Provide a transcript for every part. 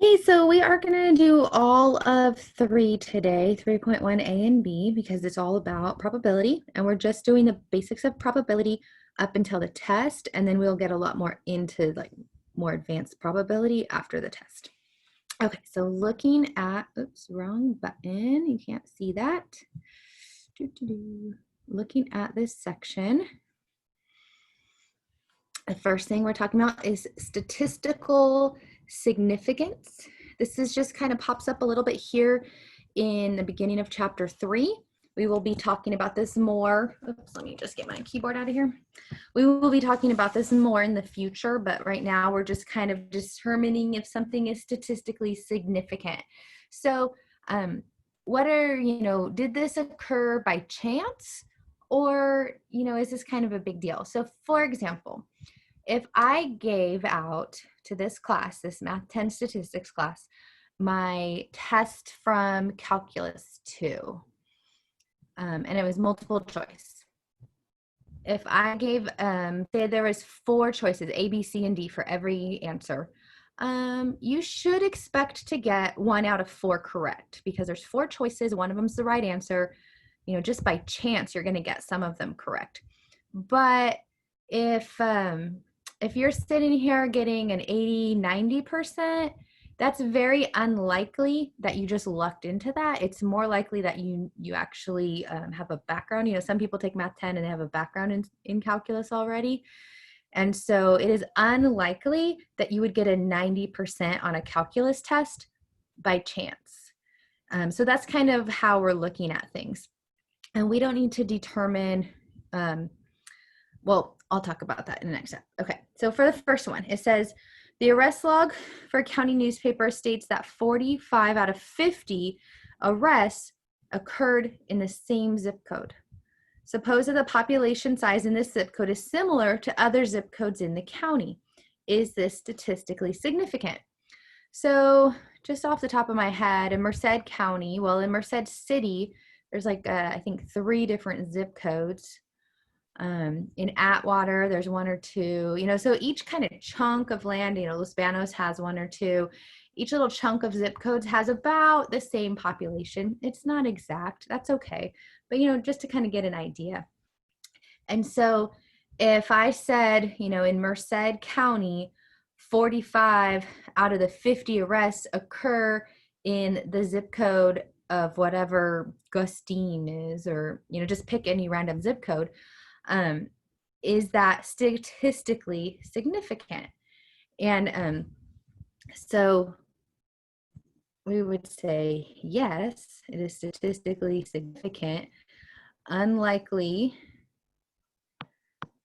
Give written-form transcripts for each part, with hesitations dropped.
Hey, so we are going to do all of three today, 3.1 A and B, because it's all about probability. And we're just doing the basics of probability up until the test. And then we'll get a lot more into like more advanced probability after the test. Okay, so looking at, oops, wrong button. You can't see that. Looking at this section, the first thing we're talking about is statistical significance. This is just kind of pops up a little bit here in the beginning of chapter 3. We will be talking about this more. Oops, let me just get my keyboard out of here. We will be talking about this more in the future, but right now we're just kind of determining if something is statistically significant. So, did this occur by chance, or, is this kind of a big deal? So, for example, if I gave out to this class, this Math 10 statistics class, my test from Calculus 2, and it was multiple choice. If I gave, say there was 4 choices, A, B, C, and D for every answer, you should expect to get 1 out of 4 correct because there's 4 choices, one of them's the right answer. Just by chance, you're going to get some of them correct. But if you're sitting here getting an 80, 90%, that's very unlikely that you just lucked into that. It's more likely that you actually have a background. Some people take Math 10 and they have a background in calculus already. And so it is unlikely that you would get a 90% on a calculus test by chance. So that's kind of how we're looking at things. And we don't need to determine, I'll talk about that in the next step. Okay, so for the first one, it says, the arrest log for a county newspaper states that 45 out of 50 arrests occurred in the same zip code. Suppose that the population size in this zip code is similar to other zip codes in the county. Is this statistically significant? So just off the top of my head, in Merced County, in Merced City, there's I think 3 different zip codes. In Atwater, there's 1 or 2, so each kind of chunk of land, Los Banos has 1 or 2. Each little chunk of zip codes has about the same population. It's not exact, that's okay. But, just to kind of get an idea. And so if I said, in Merced County, 45 out of the 50 arrests occur in the zip code of whatever Gustine is, or, just pick any random zip code. Is that statistically significant? And so we would say, yes, it is statistically significant, unlikely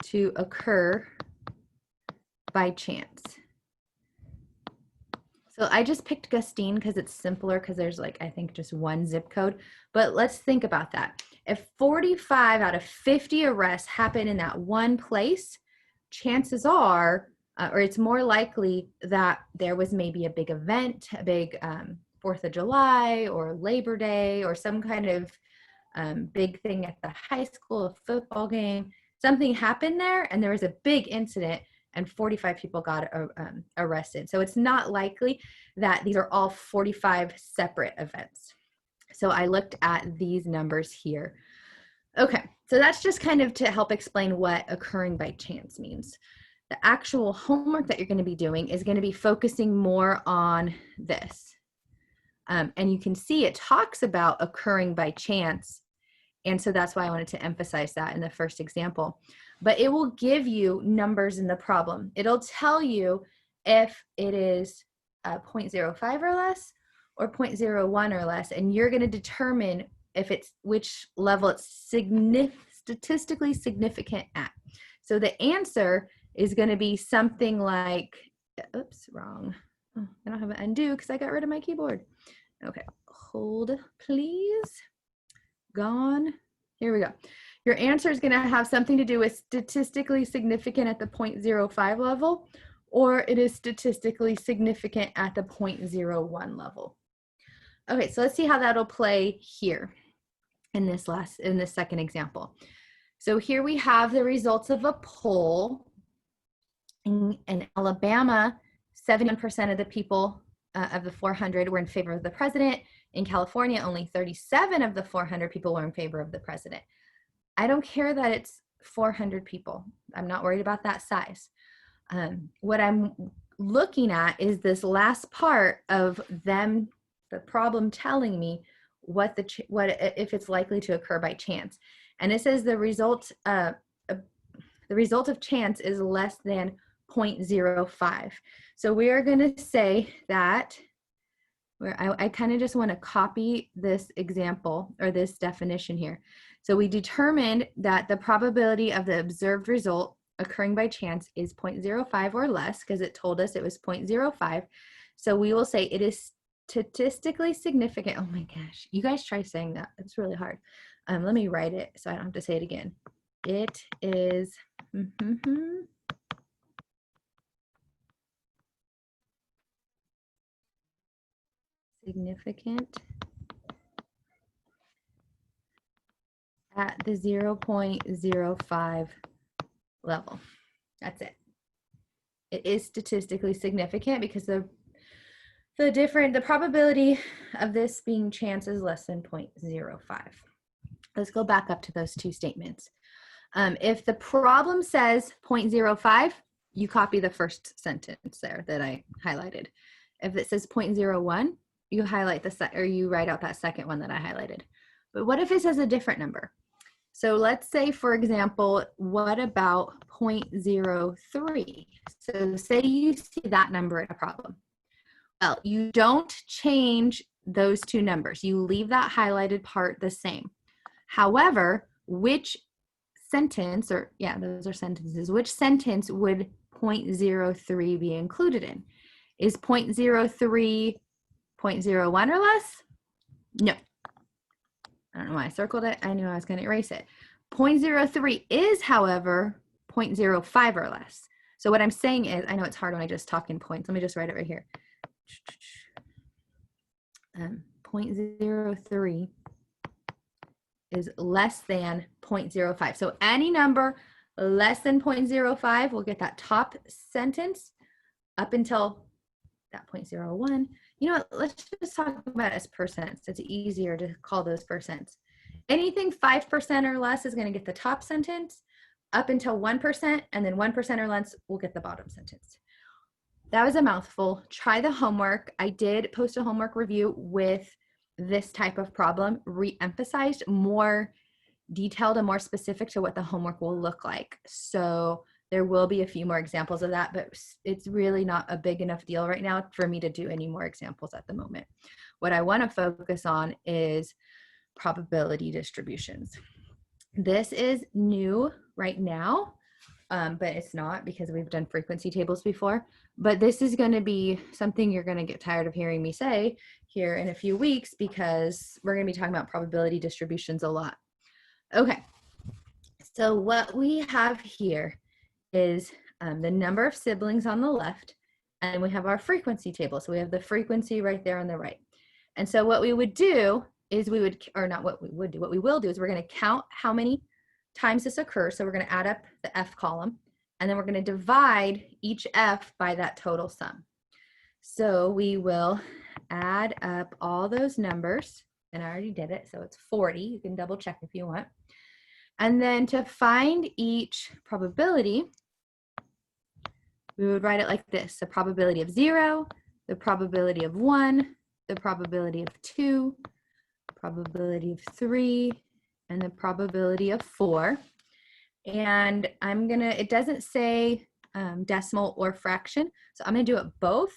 to occur by chance. So I just picked Gustine because it's simpler, because there's I think just 1 zip code. But let's think about that. If 45 out of 50 arrests happen in that one place, chances are, or it's more likely that there was maybe a big event, a big 4th of July or Labor Day or some kind of big thing at the high school, a football game. Something happened there and there was a big incident and 45 people got arrested. So it's not likely that these are all 45 separate events. So I looked at these numbers here. Okay, so that's just kind of to help explain what occurring by chance means. The actual homework that you're going to be doing is going to be focusing more on this. And you can see it talks about occurring by chance. And so that's why I wanted to emphasize that in the first example. But it will give you numbers in the problem. It'll tell you if it is 0.05 or less or 0.01 or less, and you're going to determine if it's which level it's statistically significant at. So the answer is going to be something like, oops, wrong. Oh, I don't have an undo because I got rid of my keyboard. Okay, hold please. Gone. Here we go. Your answer is going to have something to do with statistically significant at the 0.05 level, or it is statistically significant at the 0.01 level. Okay, so let's see how that'll play here in this second example. So here we have the results of a poll in Alabama. 71% of the people of the 400 were in favor of the president. In California, only 37 of the 400 people were in favor of the president. I don't care that it's 400 people. I'm not worried about that size. What I'm looking at is this last part of them, the problem telling me what if it's likely to occur by chance. And it says the result of chance is less than 0.05. So we are going to say that I kind of just want to copy this example or this definition here. So we determined that the probability of the observed result occurring by chance is 0.05 or less, because it told us it was 0.05. So we will say it is statistically significant. Oh my gosh, you guys try saying that. It's really hard. Let me write it so I don't have to say it again. It is significant at the 0.05 level. That's it. It is statistically significant because the probability of this being chance is less than 0.05. Let's go back up to those two statements. If the problem says 0.05, you copy the first sentence there that I highlighted. If it says 0.01, you highlight you write out that second one that I highlighted. But what if it says a different number? So let's say, for example, what about 0.03? So say you see that number in a problem. Well, you don't change those two numbers. You leave that highlighted part the same. However, which sentence, those are sentences, which sentence would 0.03 be included in? Is 0.03 0.01 or less? No. I don't know why I circled it. I knew I was going to erase it. 0.03 is, however, 0.05 or less. So what I'm saying is, I know it's hard when I just talk in points. Let me just write it right here. 0.03 is less than 0.05. So any number less than 0.05 will get that top sentence up until that 0.01. You know what, let's just talk about it as percents. It's easier to call those percents. Anything 5% or less is going to get the top sentence up until 1%, and then 1% or less will get the bottom sentence. That was a mouthful. Try the homework. I did post a homework review with this type of problem, re-emphasized, more detailed and more specific to what the homework will look like. So there will be a few more examples of that, but it's really not a big enough deal right now for me to do any more examples at the moment. What I want to focus on is probability distributions. This is new right now, but it's not, because we've done frequency tables before. But this is going to be something you're going to get tired of hearing me say here in a few weeks, because we're going to be talking about probability distributions a lot. Okay, so what we have here is the number of siblings on the left, and we have our frequency table. So we have the frequency right there on the right. And so what we would do is what we will do is we're going to count how many times this occurs. So we're going to add up the F column, and then we're going to divide each F by that total sum. So we will add up all those numbers, and I already did it, so it's 40. You can double check if you want. And then to find each probability, we would write it like this: the probability of 0, the probability of 1, the probability of 2, probability of 3, and the probability of 4. And it doesn't say decimal or fraction, so I'm gonna do it both.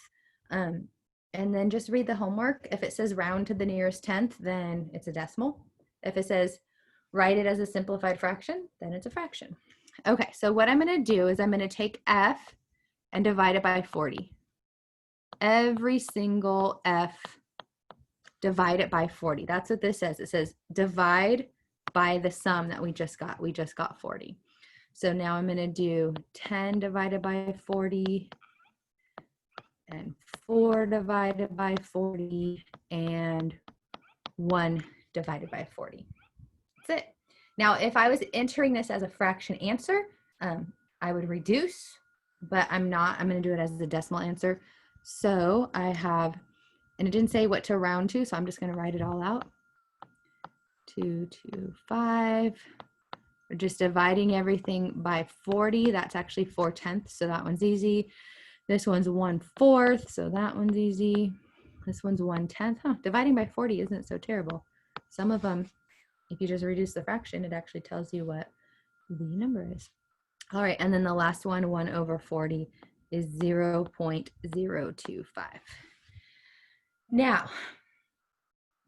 And then just read the homework. If it says round to the nearest tenth, then it's a decimal. If it says write it as a simplified fraction, then it's a fraction. Okay, so what I'm gonna do is I'm gonna take F and divide it by 40. Every single F, divide it by 40. That's what this says. It says divide by the sum that we just got. We just got 40. So now I'm going to do 10 divided by 40, and 4 divided by 40, and 1 divided by 40. That's it. Now, if I was entering this as a fraction answer, I would reduce, but I'm not. I'm going to do it as a decimal answer. So I have And it didn't say what to round to, so I'm just going to write it all out. 225. We're just dividing everything by 40. That's actually 4/10, so that one's easy. This one's 1/4, so that one's easy. This one's 1/10. Huh, dividing by 40 isn't so terrible. Some of them, if you just reduce the fraction, it actually tells you what the number is. All right, and then the last one, 1/40, is 0.025. Now,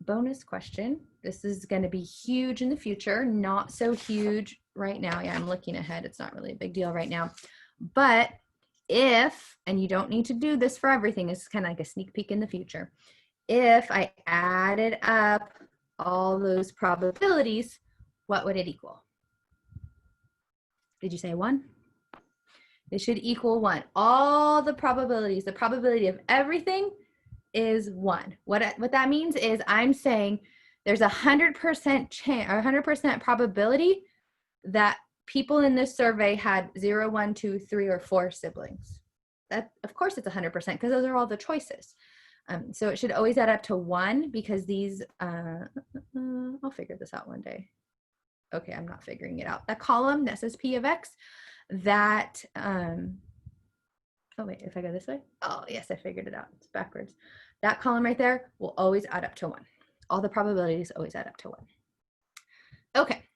bonus question. This is going to be huge in the future, not so huge right now. Yeah, I'm looking ahead. It's not really a big deal right now. But if, and you don't need to do this for everything, it's kind of like a sneak peek in the future. If I added up all those probabilities, what would it equal? Did you say 1? It should equal 1. All the probabilities, the probability of everything is 1. What that means is I'm saying there's 100% chance or 100% probability that people in this survey had 0, 1, 2, 3, or 4 siblings. That, of course, it's 100% because those are all the choices. So it should always add up to 1 because these, I'll figure this out one day. Okay, I'm not figuring it out. That column that says P of X, that, oh wait, if I go this way, oh yes, I figured it out, it's backwards. That column right there will always add up to 1. All the probabilities always add up to 1. Okay,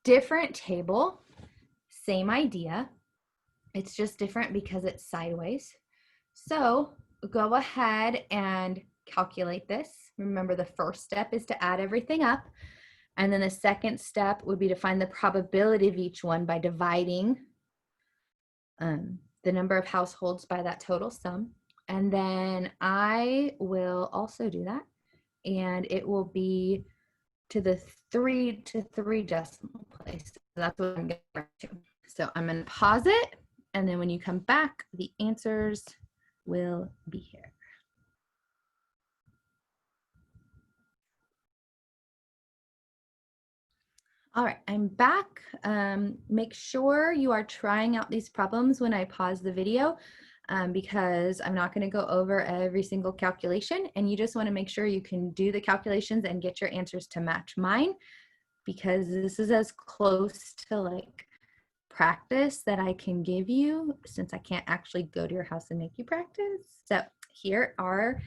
different table, same idea. It's just different because it's sideways. So go ahead and calculate this. Remember, the first step is to add everything up. And then the second step would be to find the probability of each one by dividing the number of households by that total sum. And then I will also do that. And it will be to the 3 to 3 decimal place. So that's what I'm getting to. So I'm going to pause it. And then when you come back, the answers will be here. All right, I'm back. Make sure you are trying out these problems when I pause the video because I'm not going to go over every single calculation, and you just want to make sure you can do the calculations and get your answers to match mine, because this is as close to like practice that I can give you since I can't actually go to your house and make you practice. So here are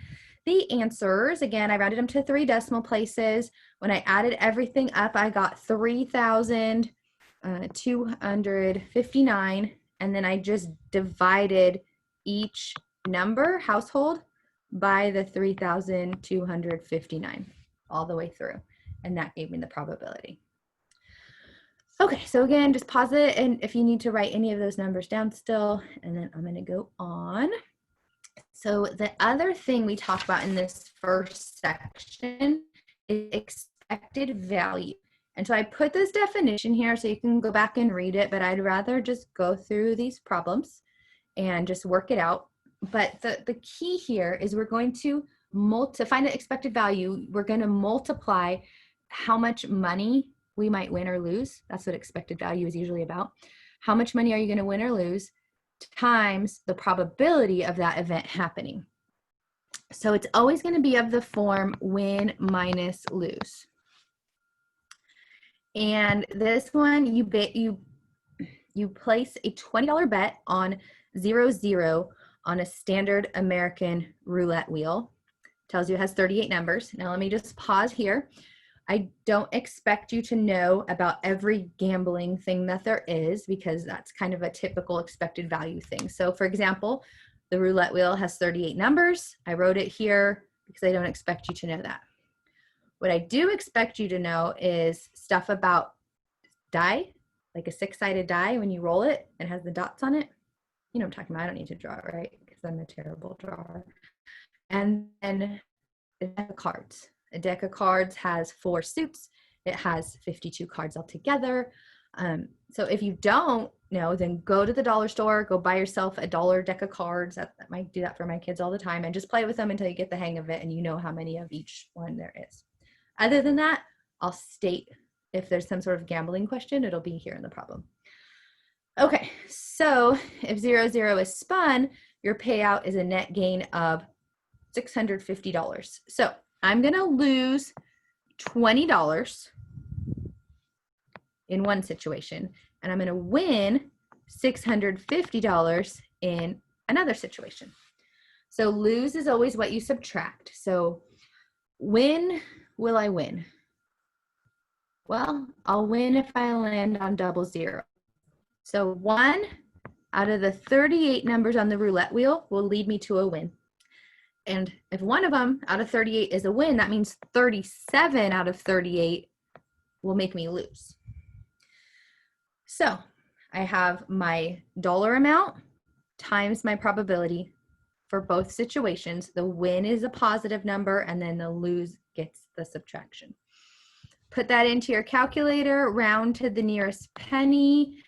the answers. Again, I rounded them to 3 decimal places. When I added everything up, I got 3,259, and then I just divided each number, household, by the 3,259 all the way through, and that gave me the probability. Okay, so again, just pause it, and if you need to write any of those numbers down still, and then I'm going to go on. So the other thing we talk about in this first section is expected value. And so I put this definition here so you can go back and read it, but I'd rather just go through these problems and just work it out. But the key here is we're going to find the expected value, we're going to multiply how much money we might win or lose. That's what expected value is usually about. How much money are you going to win or lose times the probability of that event happening. So it's always going to be of the form win minus lose. And this one, you place a $20 bet on 0-0 on a standard American roulette wheel. Tells you it has 38 numbers. Now let me just pause here. I don't expect you to know about every gambling thing that there is because that's kind of a typical expected value thing. So for example, the roulette wheel has 38 numbers. I wrote it here because I don't expect you to know that. What I do expect you to know is stuff about die, like a 6-sided die when you roll it and has the dots on it. You know what I'm talking about. I don't need to draw it, right? Because I'm a terrible drawer. And then a deck of cards. A deck of cards has 4 suits. It has 52 cards altogether. So if you don't know, then go to the dollar store, go buy yourself a $1 deck of cards. I might do that for my kids all the time, and just play with them until you get the hang of it and you know how many of each one there is. Other than that, I'll state if there's some sort of gambling question, it'll be here in the problem. Okay, so if 0-0 is spun, your payout is a net gain of $650. So I'm going to lose $20 in one situation, and I'm going to win $650 in another situation. So lose is always what you subtract. So when will I win? Well, I'll win if I land on double zero. So 1 out of the 38 numbers on the roulette wheel will lead me to a win. And if one of them out of 38 is a win, that means 37 out of 38 will make me lose. So I have my dollar amount times my probability for both situations. The win is a positive number, and then the lose gets the subtraction. Put that into your calculator, round to the nearest penny,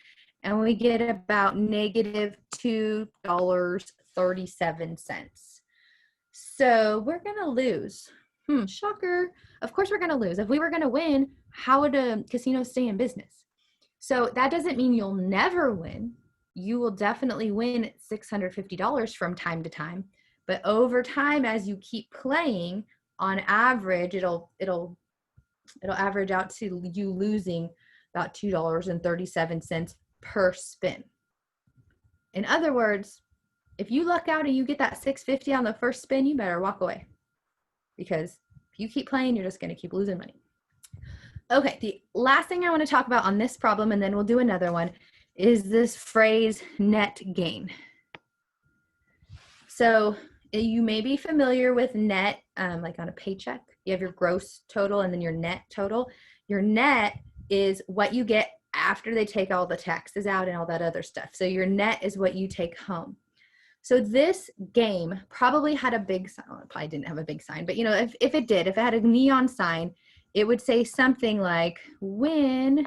and we get about negative $2.37. So we're going to lose. Shocker. Of course we're going to lose. If we were going to win, how would a casino stay in business? So that doesn't mean you'll never win. You will definitely win $650 from time to time. But over time, as you keep playing, on average, it'll average out to you losing about $2.37 per spin. In other words, if you luck out and you get that $650 on the first spin, you better walk away, because if you keep playing, you're just going to keep losing money. Okay, the last thing I want to talk about on this problem, and then we'll do another one, is this phrase net gain. So you may be familiar with net, like on a paycheck. You have your gross total and then your net total. Your net is what you get after they take all the taxes out and all that other stuff. So your net is what you take home. So this game probably had a big sign. Well, it probably didn't have a big sign, but if it did, if it had a neon sign, it would say something like, win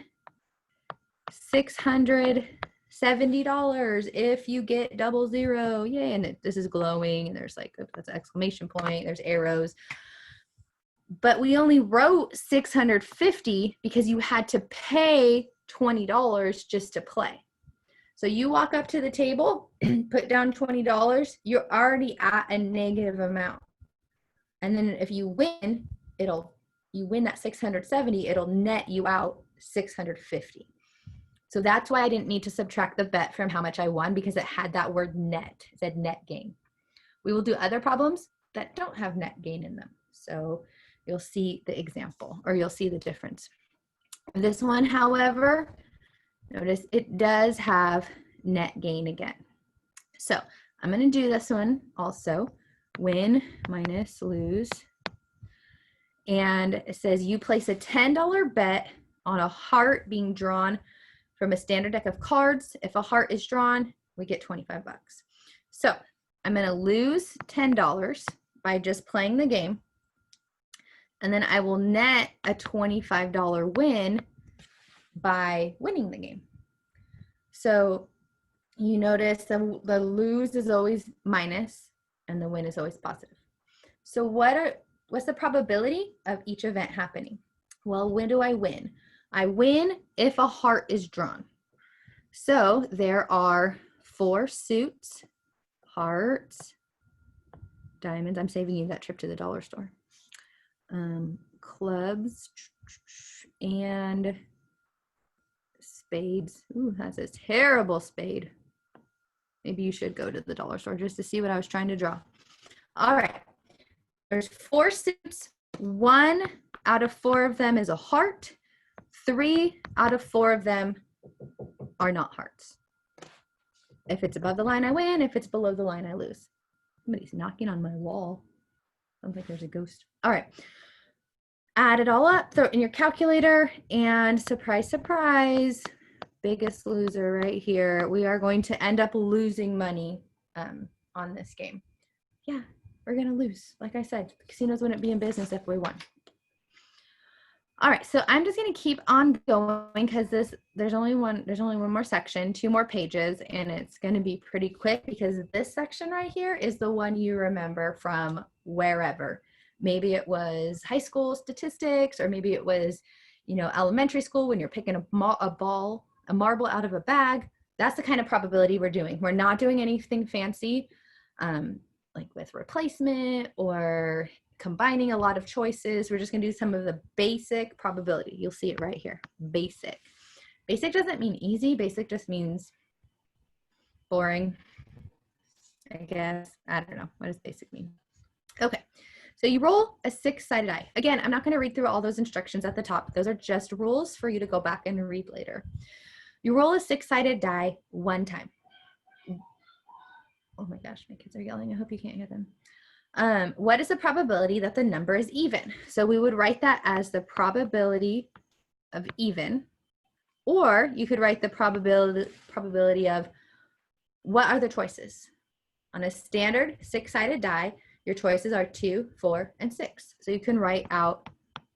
$670 if you get double zero. Yay. And this is glowing, and there's like, that's an exclamation point, there's arrows. But we only wrote 650 because you had to pay $20 just to play. So you walk up to the table, put down $20, you're already at a negative amount. And then if you win, you win that 670, it'll net you out 650. So that's why I didn't need to subtract the bet from how much I won, because it had that word net. It said net gain. We will do other problems that don't have net gain in them. So you'll see the example, or you'll see the difference. This one, however, notice it does have net gain again. So I'm going to do this one also. Win minus lose. And it says you place a $10 bet on a heart being drawn from a standard deck of cards. If a heart is drawn, we get 25 bucks. So I'm going to lose $10 by just playing the game. And then I will net a $25 win by winning the game. So you notice the lose is always minus and the win is always positive. So what's the probability of each event happening? Well, when do I win? I win if a heart is drawn. So there are 4 suits, hearts, diamonds. I'm saving you that trip to the dollar store. Clubs and spades. Ooh, that's a terrible spade. Maybe you should go to the dollar store just to see what I was trying to draw. All right. There's 4 suits. 1 out of 4 of them is a heart. 3 out of 4 of them are not hearts. If it's above the line, I win. If it's below the line, I lose. Somebody's knocking on my wall. Sounds like there's a ghost. All right. Add it all up, throw it in your calculator, and surprise, surprise, biggest loser right here. We are going to end up losing money on this game. Yeah, we're going to lose. Like I said, casinos wouldn't be in business if we won. All right, so I'm just going to keep on going because there's only one more section, 2 more pages, and it's going to be pretty quick because this section right here is the one you remember from wherever. Maybe it was high school statistics, or maybe it was, elementary school when you're picking a marble out of a bag. That's the kind of probability we're doing. We're not doing anything fancy. like with replacement or combining a lot of choices. We're just gonna do some of the basic probability. You'll see it right here, basic. Basic doesn't mean easy, basic just means boring, I guess. I don't know, what does basic mean? Okay, so you roll a 6-sided die. Again, I'm not gonna read through all those instructions at the top. Those are just rules for you to go back and read later. You roll a 6-sided die one time. Oh my gosh, my kids are yelling. I hope you can't hear them. What is the probability that the number is even? So we would write that as the probability of even, or you could write the probability of what are the choices. On a standard 6-sided die, your choices are 2, 4, and 6. So you can write out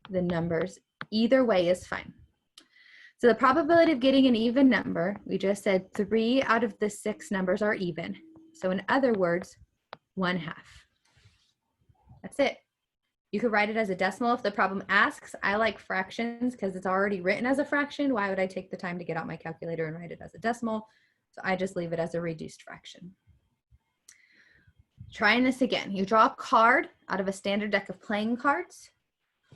the numbers. Either way is fine. So the probability of getting an even number, we just said 3 out of the 6 numbers are even. So in other words, 1/2. That's it. You could write it as a decimal if the problem asks. I like fractions because it's already written as a fraction. Why would I take the time to get out my calculator and write it as a decimal? So I just leave it as a reduced fraction. Trying this again. You draw a card out of a standard deck of playing cards.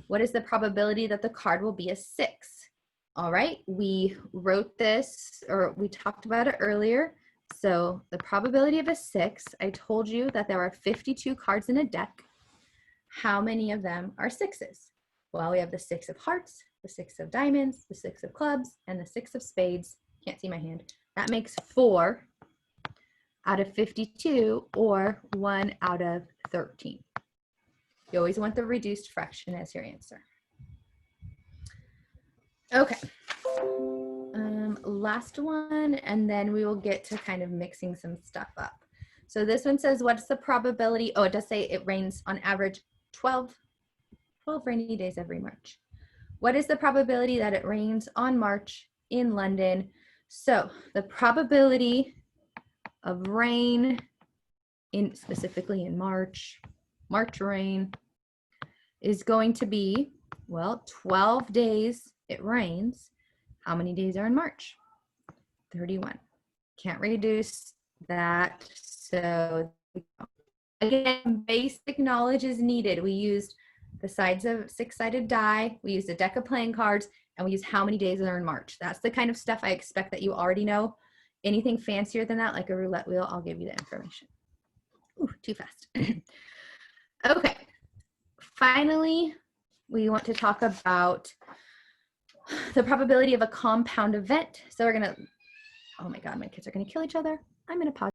What is the probability that the card will be a 6? All right, we wrote this, or we talked about it earlier. So the probability of a 6, I told you that there are 52 cards in a deck. How many of them are 6s? Well, we have the 6 of hearts, the 6 of diamonds, the 6 of clubs, and the 6 of spades. Can't see my hand. That makes 4 out of 52, or 1 out of 13. You always want the reduced fraction as your answer. Okay. Last one, and then we will get to kind of mixing some stuff up. So this one says, what's the probability? Oh, it does say it rains on average 12 rainy days every March. What is the probability that it rains on March in London? So the probability of rain specifically in March rain is going to be, well, 12 days it rains. How many days are in March? 31. Can't reduce that. So again, basic knowledge is needed. We used the sides of 6-sided die, we used a deck of playing cards, and we used how many days are in March. That's the kind of stuff I expect that you already know. Anything fancier than that, like a roulette wheel, I'll give you the information. Ooh, too fast. Okay. Finally, we want to talk about the probability of a compound event. So we're going to, oh my God, my kids are going to kill each other. I'm going to pause.